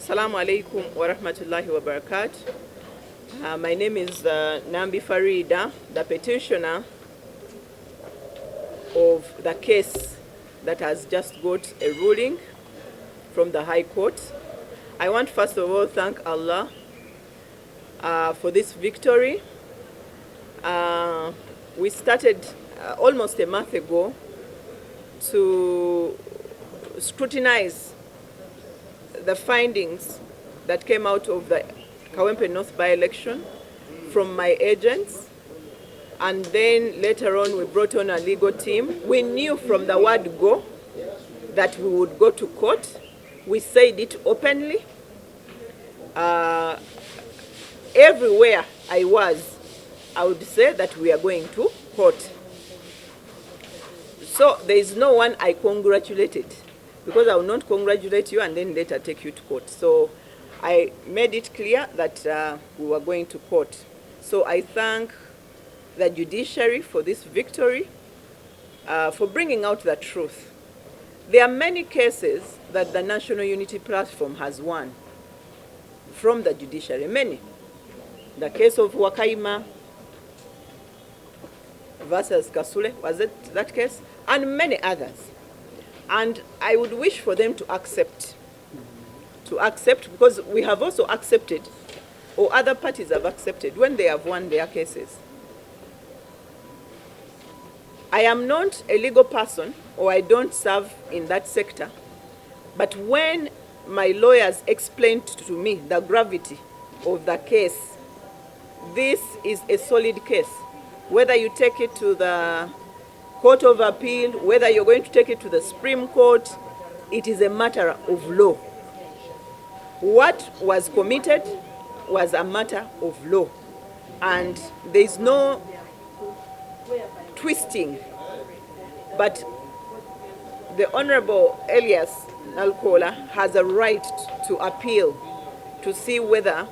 Assalamu alaikum wa rahmatullahi wa barakatuh. My name is Nambi Farida, the petitioner of the case that has just got a ruling from the High Court. I want first of all thank Allah for this victory. We started almost a month ago to scrutinize the findings that came out of the Kawempe North by-election from my agents, and then later on we brought on a legal team. We knew from the word go that we would go to court. We said it openly. Everywhere I was, I would say that we are going to court. So there is no one I congratulated, because I will not congratulate you and then later take you to court. So I made it clear that we were going to court. So I thank the judiciary for this victory, for bringing out the truth. There are many cases that the National Unity Platform has won from the judiciary, many. The case of Wakaima versus Kasule, was it that case? And many others. And I would wish for them to accept, because we have also accepted, or other parties have accepted, when they have won their cases. I am not a legal person, or I don't serve in that sector, but when my lawyers explained to me the gravity of the case, this is a solid case. Whether you take it to the Court of Appeal, whether you're going to take it to the Supreme Court, it is a matter of law. What was committed was a matter of law, and there is no twisting. But the Honorable Elias Nalkola has a right to appeal to see whether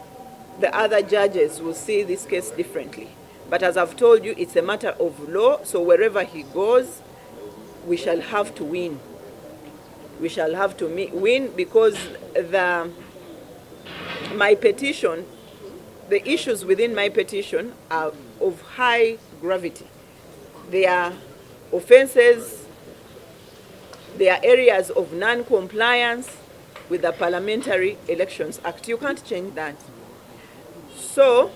the other judges will see this case differently. But as I've told you, it's a matter of law, so wherever he goes, we shall have to win. We shall have to win, because my petition, the issues within my petition are of high gravity. They are offenses, they are areas of non-compliance with the Parliamentary Elections Act. You can't change that. So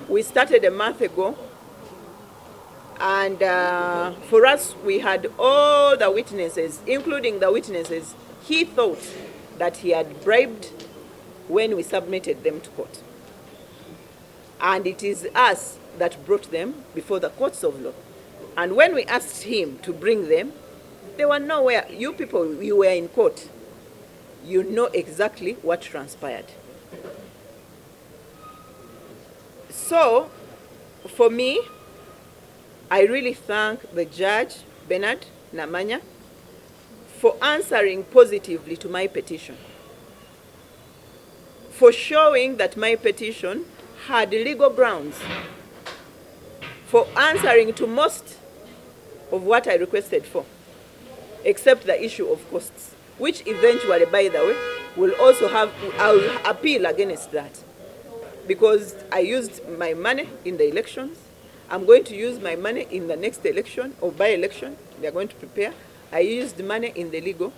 we started a month ago, and for us, we had all the witnesses, including the witnesses he thought that he had bribed when we submitted them to court. And it is us that brought them before the courts of law. And when we asked him to bring them, they were nowhere. You people, you were in court. You know exactly what transpired. So, for me, I really thank the judge, Bernard Namanya, for answering positively to my petition, for showing that my petition had legal grounds, for answering to most of what I requested for, except the issue of costs, which eventually, by the way, will also have, I'll appeal against that. Because I used my money in the elections. I'm going to use my money in the next election, or by-election they're going to prepare. I used money in the legal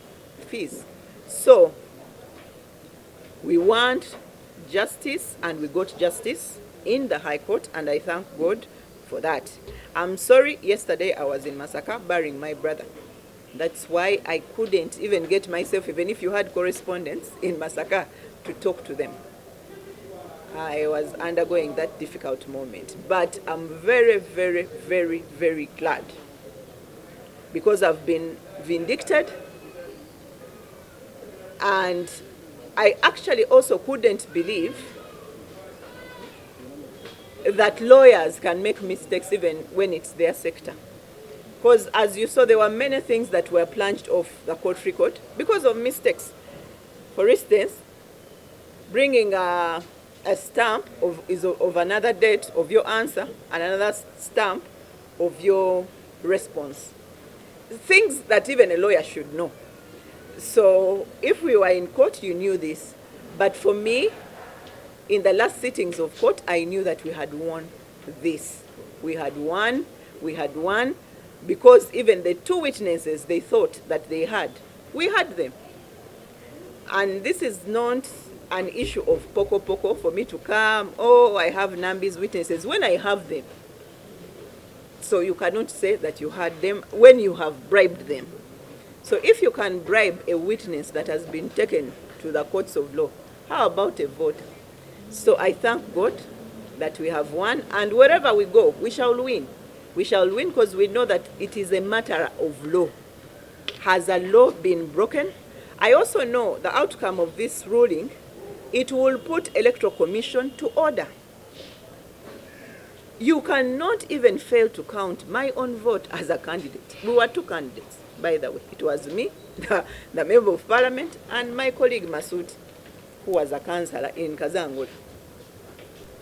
fees. So we want justice, and we got justice in the High Court, and I thank God for that. I'm sorry, yesterday I was in Masaka burying my brother. That's why I couldn't even get myself, even if you had correspondence in Masaka, to talk to them. I was undergoing that difficult moment. But I'm very, very, very, very glad, because I've been vindicated, and I actually also couldn't believe that lawyers can make mistakes even when it's their sector. Because as you saw, there were many things that were plunged off the court record because of mistakes. For instance, bringing a stamp of another date of your answer and another stamp of your response. Things that even a lawyer should know. So if we were in court, you knew this. But for me, in the last sittings of court, I knew that we had won this. We had won, because even the two witnesses they thought that they had, we had them. And this is not an issue of poco for me to come, oh, I have Nambi's witnesses, when I have them. So you cannot say that you had them when you have bribed them. So if you can bribe a witness that has been taken to the courts of law, how about a voter? So I thank God that we have won, and wherever we go, we shall win. We shall win because we know that it is a matter of law. Has a law been broken? I also know the outcome of this ruling, it will put Electoral Commission to order. You cannot even fail to count my own vote as a candidate. We were two candidates, by the way. It was me, the Member of Parliament, and my colleague Masoud, who was a councillor in Kazangula.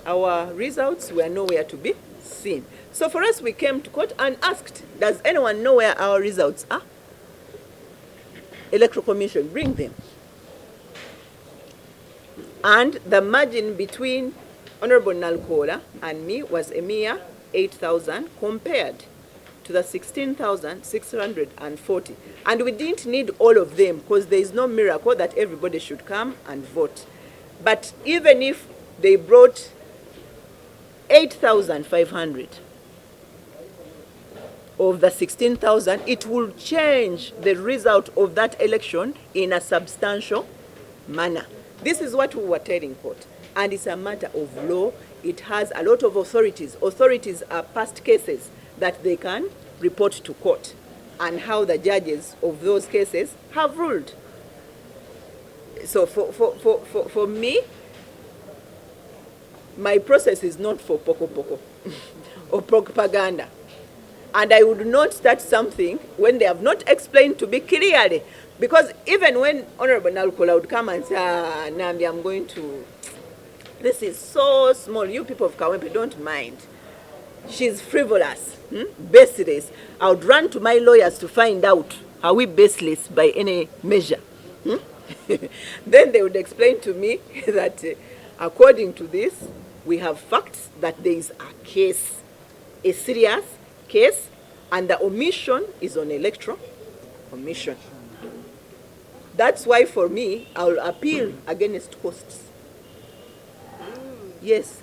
Our results were nowhere to be seen. So for us, we came to court and asked, does anyone know where our results are? Electoral Commission, bring them. And the margin between Honorable Nalkola and me was a mere 8,000 compared to the 16,640. And we didn't need all of them because there is no miracle that everybody should come and vote. But even if they brought 8,500 of the 16,000, it will change the result of that election in a substantial manner. This is what we were telling court. And it's a matter of law. It has a lot of authorities. Authorities are past cases that they can report to court and how the judges of those cases have ruled. So for me, my process is not for poco or propaganda. And I would not start something when they have not explained to me clearly. Because even when Honorable Nalkola would come and say, Nambi, I'm going to, this is so small, you people of Kawempe don't mind. She's frivolous, baseless. I would run to my lawyers to find out, are we baseless by any measure? Then they would explain to me that according to this, we have facts that there is a case, a serious case, and the omission is on electoral commission. That's why for me, I will appeal against costs. Yes.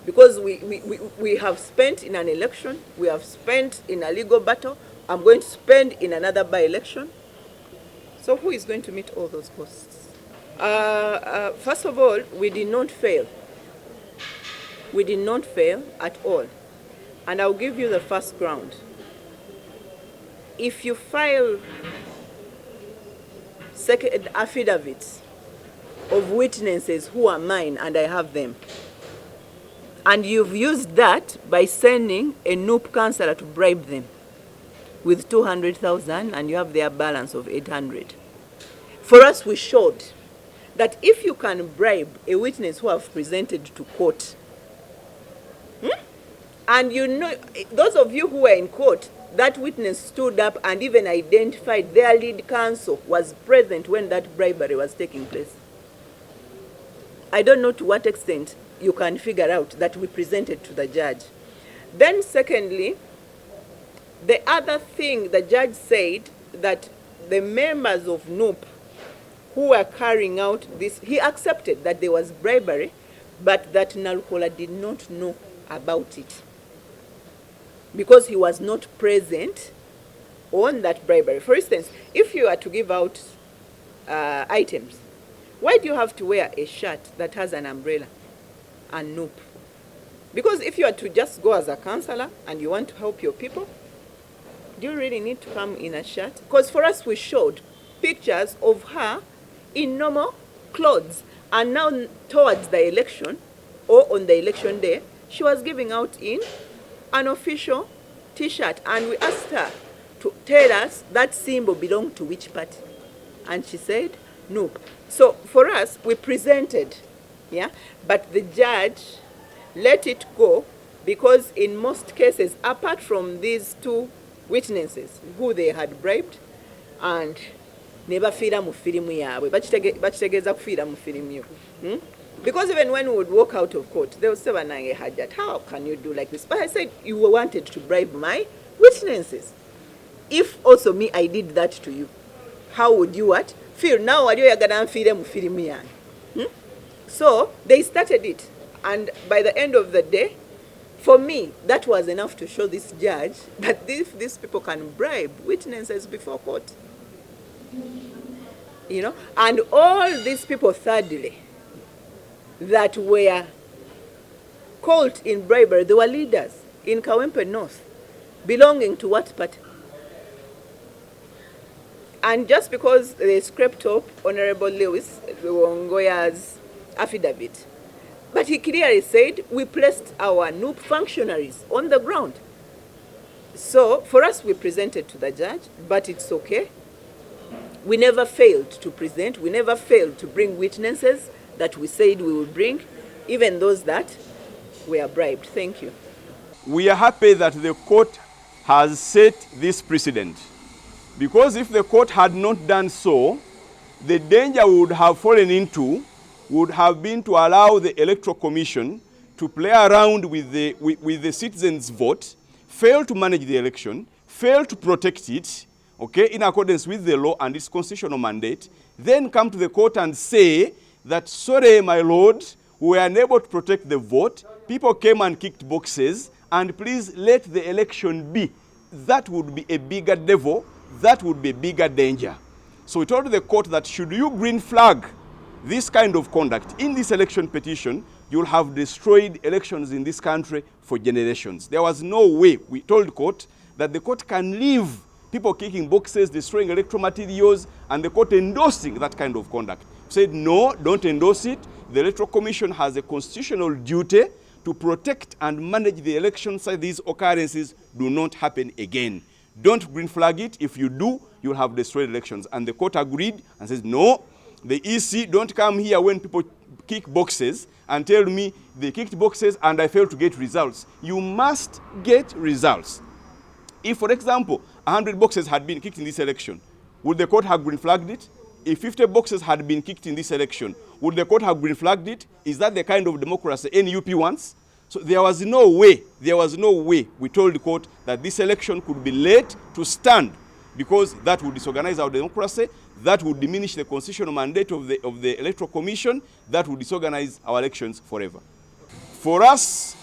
Because we have spent in an election, we have spent in a legal battle, I'm going to spend in another by-election. So who is going to meet all those costs? First of all, we did not fail. We did not fail at all. And I'll give you the first ground. If you file second affidavits of witnesses who are mine, and I have them, and you've used that by sending a NUP councillor to bribe them with 200,000, and you have their balance of 800. For us, we showed that if you can bribe a witness who have presented to court, and you know, those of you who were in court, that witness stood up and even identified their lead counsel was present when that bribery was taking place. I don't know to what extent you can figure out that we presented to the judge. Then secondly, the other thing the judge said, that the members of NUP who were carrying out this, he accepted that there was bribery, but that Nalkola did not know about it because he was not present on that bribery. For instance, if you are to give out items, why do you have to wear a shirt that has an umbrella and NUP? Because if you are to just go as a councillor and you want to help your people, do you really need to come in a shirt? Because for us, we showed pictures of her in normal clothes. And now towards the election, or on the election day, she was giving out in an official T-shirt. And we asked her to tell us that symbol belonged to which party. And she said, no. So for us, we presented, yeah, but the judge let it go because in most cases, apart from these two witnesses who they had bribed and ne bafiira mu firimu yaabwe bakitegeeza kufiira mu firimu yo. Because even when we would walk out of court, they would say, Banange Hajat, how can you do like this? But I said, you wanted to bribe my witnesses. If also me, I did that to you, how would you what? Feel now, so they started it. And by the end of the day, for me, that was enough to show this judge that these people can bribe witnesses before court. You know, and all these people, thirdly, that were caught in bribery, they were leaders in Kawempe North, belonging to what party? And just because they scraped up Honorable Lewis Wongoya's affidavit, but he clearly said, we placed our NUP functionaries on the ground. So for us, we presented to the judge, but it's okay. We never failed to present, we never failed to bring witnesses that we said we would bring, even those that were bribed. Thank you. We are happy that the court has set this precedent, because if the court had not done so, the danger we would have fallen into would have been to allow the Electoral Commission to play around with the citizens' vote, fail to manage the election, fail to protect it, okay, in accordance with the law and its constitutional mandate, then come to the court and say that, sorry, my lord, we were unable to protect the vote, people came and kicked boxes, and please let the election be. That would be a bigger devil, that would be a bigger danger. So we told the court that should you green flag this kind of conduct in this election petition, you'll have destroyed elections in this country for generations. There was no way. We told the court that the court can leave people kicking boxes, destroying electoral materials, and the court endorsing that kind of conduct. Said, no, don't endorse it. The Electoral Commission has a constitutional duty to protect and manage the elections so these occurrences do not happen again. Don't green flag it. If you do, you'll have destroyed elections. And the court agreed and says, no, the EC, don't come here when people kick boxes and tell me they kicked boxes and I failed to get results. You must get results. If, for example, 100 boxes had been kicked in this election, would the court have green flagged it? If 50 boxes had been kicked in this election, would the court have green flagged it? Is that the kind of democracy NUP wants? So there was no way we told the court that this election could be let to stand, because that would disorganize our democracy, that would diminish the constitutional mandate of the Electoral Commission, that would disorganize our elections forever. For us,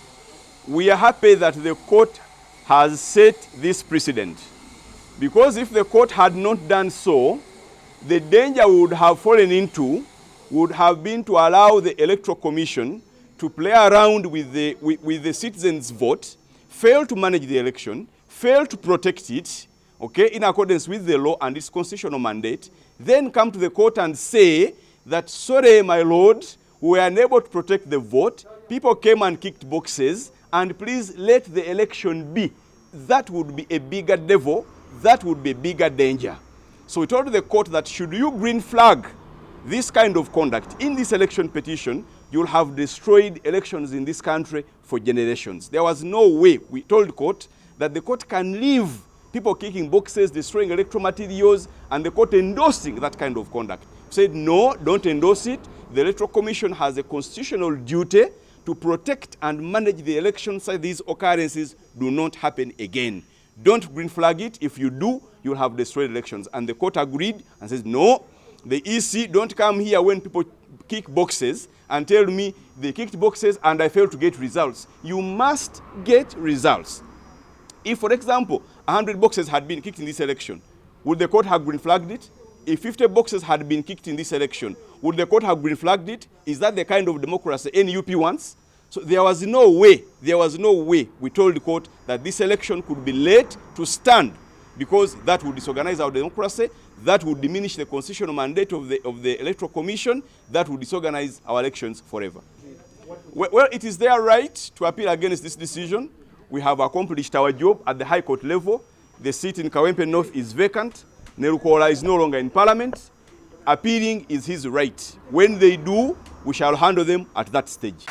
we are happy that the court has set this precedent, because if the court had not done so, the danger we would have fallen into would have been to allow the Electoral Commission to play around with the citizens' vote, fail to manage the election, fail to protect it, okay, in accordance with the law and its constitutional mandate, then come to the court and say that, sorry, my lord, we were unable to protect the vote, people came and kicked boxes, and please let the election be. That would be a bigger devil, that would be a bigger danger. So we told the court that should you green flag this kind of conduct in this election petition, you'll have destroyed elections in this country for generations. There was no way. We told the court that the court can leave people kicking boxes, destroying electoral materials, and the court endorsing that kind of conduct. Said, no, don't endorse it. The Electoral Commission has a constitutional duty to protect and manage the elections so these occurrences do not happen again. Don't green flag it. If you do, you'll have destroyed elections. And the court agreed and says, no, the EC, don't come here when people kick boxes and tell me they kicked boxes and I failed to get results. You must get results. If, for example, 100 boxes had been kicked in this election, would the court have green flagged it? If 50 boxes had been kicked in this election, would the court have green flagged it? Is that the kind of democracy NUP wants? So there was no way we told the court that this election could be let to stand, because that would disorganize our democracy, that would diminish the constitutional mandate of the Electoral Commission, that would disorganize our elections forever. Well, it is their right to appeal against this decision. We have accomplished our job at the High Court level. The seat in Kawempe North is vacant. Nerukola is no longer in Parliament. Appealing is his right. When they do, we shall handle them at that stage.